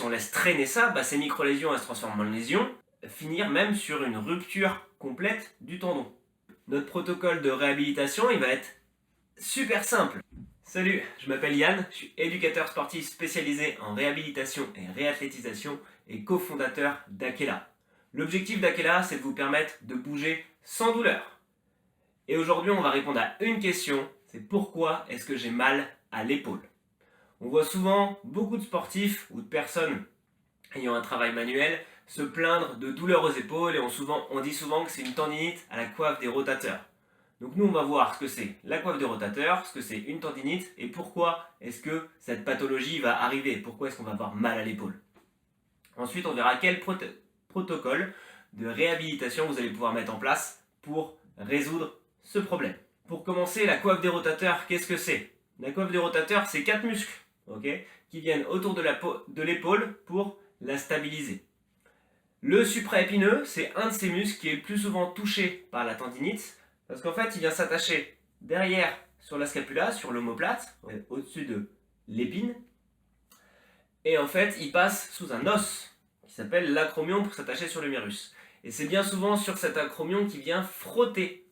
on laisse traîner ça, ces micro-lésions elles se transforment en lésions, finir même sur une rupture complète du tendon. Notre protocole de réhabilitation, il va être super simple. Salut, je m'appelle Yann, je suis éducateur sportif spécialisé en réhabilitation et réathlétisation et cofondateur d'Akela. L'objectif d'Akela, c'est de vous permettre de bouger sans douleur. Et aujourd'hui, on va répondre à une question, c'est pourquoi est-ce que j'ai mal à l'épaule? On voit souvent beaucoup de sportifs ou de personnes ayant un travail manuel se plaindre de douleurs aux épaules et on dit souvent que c'est une tendinite à la coiffe des rotateurs. Donc nous on va voir ce que c'est la coiffe des rotateurs, ce que c'est une tendinite et pourquoi est-ce que cette pathologie va arriver, pourquoi est-ce qu'on va avoir mal à l'épaule. Ensuite on verra quel protocole de réhabilitation vous allez pouvoir mettre en place pour résoudre ce problème. Pour commencer, la coiffe des rotateurs, qu'est-ce que c'est? La coiffe des rotateurs, c'est 4 muscles qui viennent autour de l'épaule pour la stabiliser. Le supraépineux, c'est un de ces muscles qui est le plus souvent touché par la tendinite, parce qu'en fait, il vient s'attacher derrière sur la scapula, sur l'omoplate, au-dessus de l'épine, et en fait, il passe sous un os qui s'appelle l'acromion pour s'attacher sur l'humérus. Et c'est bien souvent sur cet acromion qui vient frotter.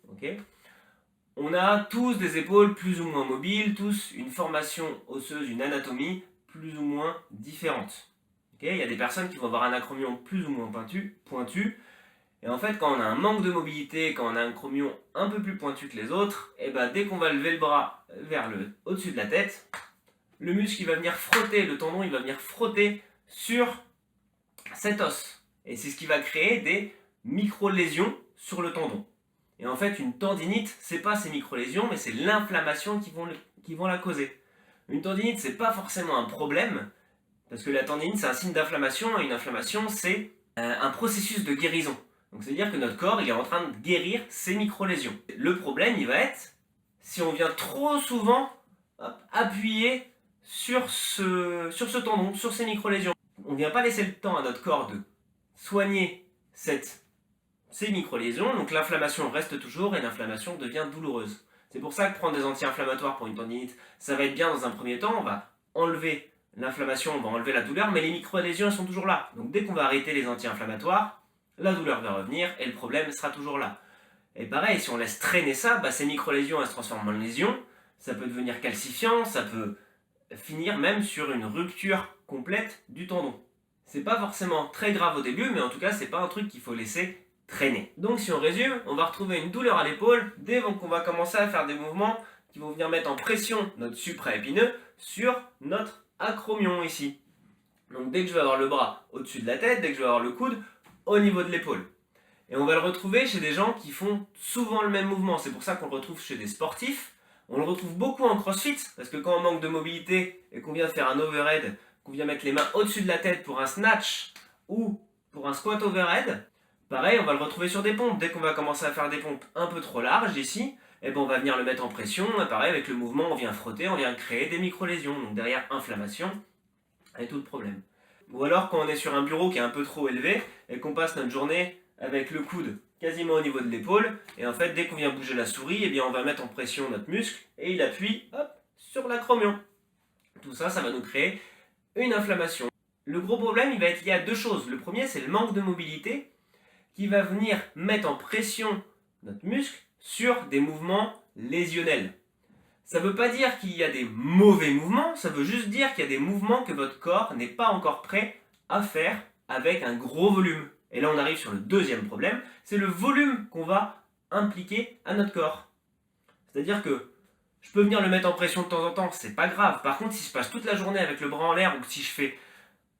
On a tous des épaules plus ou moins mobiles, tous une formation osseuse, une anatomie plus ou moins différente. Il y a des personnes qui vont avoir un acromion plus ou moins pointu. Et en fait, quand on a un manque de mobilité, quand on a un acromion un peu plus pointu que les autres, dès qu'on va lever le bras vers au-dessus de la tête, le muscle il va venir frotter, le tendon il va venir frotter sur cet os. Et c'est ce qui va créer des micro-lésions sur le tendon. Et en fait, une tendinite, c'est pas ces micro-lésions, mais c'est l'inflammation qui vont la causer. Une tendinite, c'est pas forcément un problème, parce que la tendinite, c'est un signe d'inflammation, et une inflammation, c'est un processus de guérison. Donc, c'est-à-dire que notre corps, il est en train de guérir ces micro-lésions. Le problème, il va être si on vient trop souvent appuyer sur ce tendon, sur ces micro-lésions. On ne vient pas laisser le temps à notre corps de soigner ces micro-lésions, donc l'inflammation reste toujours et l'inflammation devient douloureuse. C'est pour ça que prendre des anti-inflammatoires pour une tendinite, ça va être bien dans un premier temps, on va enlever l'inflammation, on va enlever la douleur, mais les micro-lésions elles sont toujours là. Donc dès qu'on va arrêter les anti-inflammatoires, la douleur va revenir et le problème sera toujours là. Et pareil, si on laisse traîner ça, ces micro-lésions elles se transforment en lésions, ça peut devenir calcifiant, ça peut finir même sur une rupture complète du tendon. C'est pas forcément très grave au début, mais en tout cas c'est pas un truc qu'il faut laisser traîner. Donc si on résume, on va retrouver une douleur à l'épaule dès qu'on va commencer à faire des mouvements qui vont venir mettre en pression notre supraépineux sur notre acromion ici. Donc dès que je vais avoir le bras au-dessus de la tête, dès que je vais avoir le coude au niveau de l'épaule. Et on va le retrouver chez des gens qui font souvent le même mouvement. C'est pour ça qu'on le retrouve chez des sportifs. On le retrouve beaucoup en crossfit, parce que quand on manque de mobilité et qu'on vient faire un overhead, qu'on vient mettre les mains au-dessus de la tête pour un snatch ou pour un squat overhead, pareil, on va le retrouver sur des pompes. Dès qu'on va commencer à faire des pompes un peu trop larges ici, on va venir le mettre en pression. Et pareil, avec le mouvement, on vient frotter, on vient créer des micro-lésions. Donc derrière, inflammation et tout le problème. Ou alors quand on est sur un bureau qui est un peu trop élevé et qu'on passe notre journée avec le coude quasiment au niveau de l'épaule, et en fait, dès qu'on vient bouger la souris, on va mettre en pression notre muscle et il appuie sur l'acromion. Tout ça, ça va nous créer une inflammation. Le gros problème, il va être lié à deux choses. Le premier, c'est le manque de mobilité qui va venir mettre en pression notre muscle sur des mouvements lésionnels. Ça ne veut pas dire qu'il y a des mauvais mouvements, ça veut juste dire qu'il y a des mouvements que votre corps n'est pas encore prêt à faire avec un gros volume. Et là, on arrive sur le deuxième problème, c'est le volume qu'on va impliquer à notre corps. C'est-à-dire que je peux venir le mettre en pression de temps en temps, c'est pas grave. Par contre, si je passe toute la journée avec le bras en l'air ou si je fais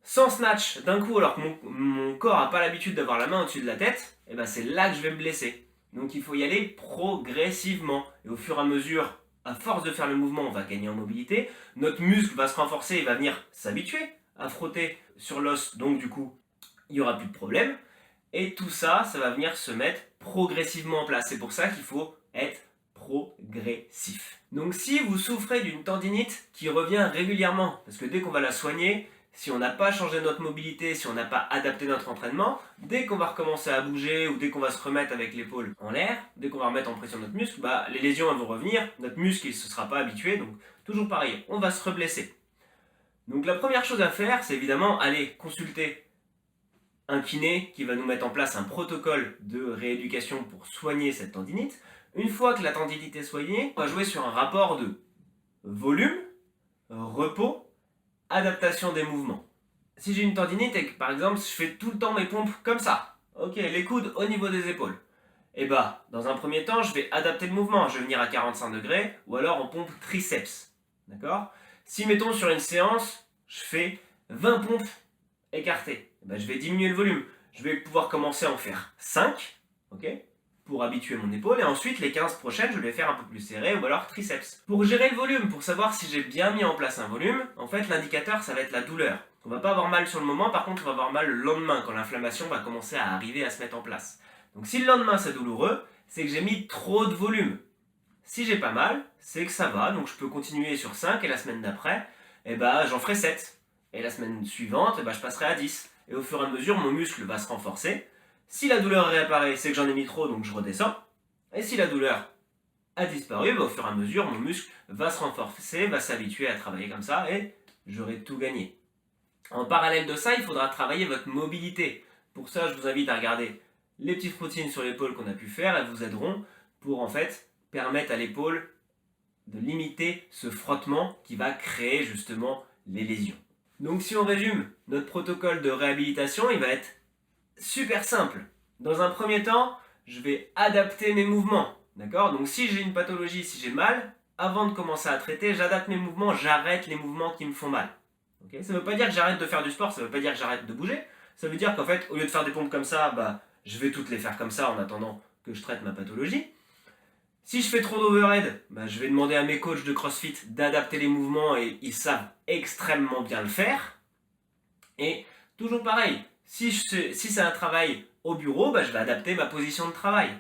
100 snatch d'un coup alors que mon corps n'a pas l'habitude d'avoir la main au-dessus de la tête, c'est là que je vais me blesser. Donc il faut y aller progressivement. Et au fur et à mesure, à force de faire le mouvement, on va gagner en mobilité. Notre muscle va se renforcer et va venir s'habituer à frotter sur l'os. Donc du coup, il n'y aura plus de problème. Et tout ça, ça va venir se mettre progressivement en place. C'est pour ça qu'il faut être progressif. Donc si vous souffrez d'une tendinite qui revient régulièrement, parce que dès qu'on va la soigner, si on n'a pas changé notre mobilité, si on n'a pas adapté notre entraînement, dès qu'on va recommencer à bouger ou dès qu'on va se remettre avec l'épaule en l'air, dès qu'on va remettre en pression notre muscle, les lésions elles vont revenir, notre muscle il ne se sera pas habitué, donc toujours pareil, on va se reblesser. Donc la première chose à faire, c'est évidemment aller consulter un kiné qui va nous mettre en place un protocole de rééducation pour soigner cette tendinite. Une fois que la tendinite est soignée, on va jouer sur un rapport de volume, repos, adaptation des mouvements. Si j'ai une tendinite et que par exemple je fais tout le temps mes pompes comme ça, ok, les coudes au niveau des épaules, et bah dans un premier temps je vais adapter le mouvement, je vais venir à 45 degrés ou alors en pompe triceps, d'accord? Si mettons sur une séance, je fais 20 pompes écartées, et bah, je vais diminuer le volume, je vais pouvoir commencer à en faire 5, ok, pour habituer mon épaule, et ensuite les 15 prochaines je vais les faire un peu plus serrées ou alors triceps. Pour gérer le volume, pour savoir si j'ai bien mis en place un volume, en fait l'indicateur ça va être la douleur. On va pas avoir mal sur le moment, par contre on va avoir mal le lendemain quand l'inflammation va commencer à arriver à se mettre en place. Donc si le lendemain c'est douloureux, c'est que j'ai mis trop de volume. Si j'ai pas mal, c'est que ça va, donc je peux continuer sur 5 et la semaine d'après, j'en ferai 7. Et la semaine suivante, je passerai à 10. Et au fur et à mesure, mon muscle va se renforcer. Si la douleur réapparaît, c'est que j'en ai mis trop, donc je redescends. Et si la douleur a disparu, au fur et à mesure, mon muscle va se renforcer, va s'habituer à travailler comme ça, et j'aurai tout gagné. En parallèle de ça, il faudra travailler votre mobilité. Pour ça, je vous invite à regarder les petites routines sur l'épaule qu'on a pu faire. Elles vous aideront pour en fait permettre à l'épaule de limiter ce frottement qui va créer justement les lésions. Donc si on résume, notre protocole de réhabilitation, il va être super simple. Dans un premier temps, je vais adapter mes mouvements. D'accord? Donc si j'ai une pathologie, si j'ai mal, avant de commencer à traiter, j'adapte mes mouvements, j'arrête les mouvements qui me font mal. Okay? Ça ne veut pas dire que j'arrête de faire du sport, ça ne veut pas dire que j'arrête de bouger. Ça veut dire qu'en fait, au lieu de faire des pompes comme ça, je vais toutes les faire comme ça en attendant que je traite ma pathologie. Si je fais trop d'overhead, je vais demander à mes coachs de CrossFit d'adapter les mouvements et ils savent extrêmement bien le faire. Et toujours pareil, si c'est un travail au bureau, je vais adapter ma position de travail.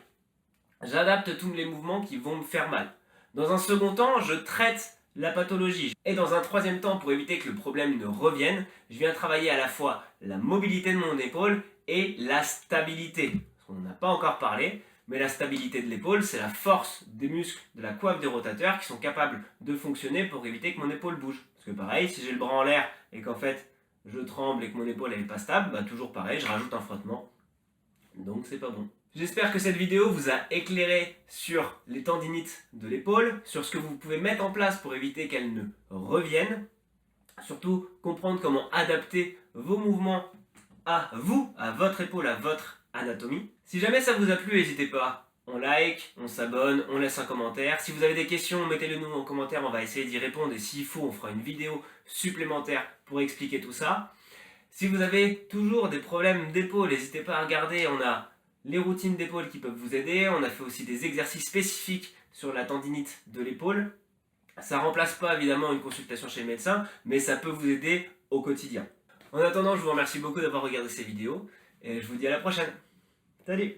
J'adapte tous les mouvements qui vont me faire mal. Dans un second temps, je traite la pathologie. Et dans un troisième temps, pour éviter que le problème ne revienne, je viens travailler à la fois la mobilité de mon épaule et la stabilité. On n'en a pas encore parlé, mais la stabilité de l'épaule, c'est la force des muscles de la coiffe des rotateurs qui sont capables de fonctionner pour éviter que mon épaule bouge. Parce que pareil, si j'ai le bras en l'air et qu'en fait je tremble et que mon épaule n'est pas stable, toujours pareil, je rajoute un frottement. Donc c'est pas bon. J'espère que cette vidéo vous a éclairé sur les tendinites de l'épaule, sur ce que vous pouvez mettre en place pour éviter qu'elles ne reviennent. Surtout comprendre comment adapter vos mouvements à vous, à votre épaule, à votre anatomie. Si jamais ça vous a plu, n'hésitez pas. On like, on s'abonne, on laisse un commentaire. Si vous avez des questions, mettez-les nous en commentaire, on va essayer d'y répondre. Et s'il faut, on fera une vidéo supplémentaire pour expliquer tout ça. Si vous avez toujours des problèmes d'épaule, n'hésitez pas à regarder. On a les routines d'épaule qui peuvent vous aider. On a fait aussi des exercices spécifiques sur la tendinite de l'épaule. Ça ne remplace pas évidemment une consultation chez le médecin, mais ça peut vous aider au quotidien. En attendant, je vous remercie beaucoup d'avoir regardé ces vidéos et je vous dis à la prochaine. Salut!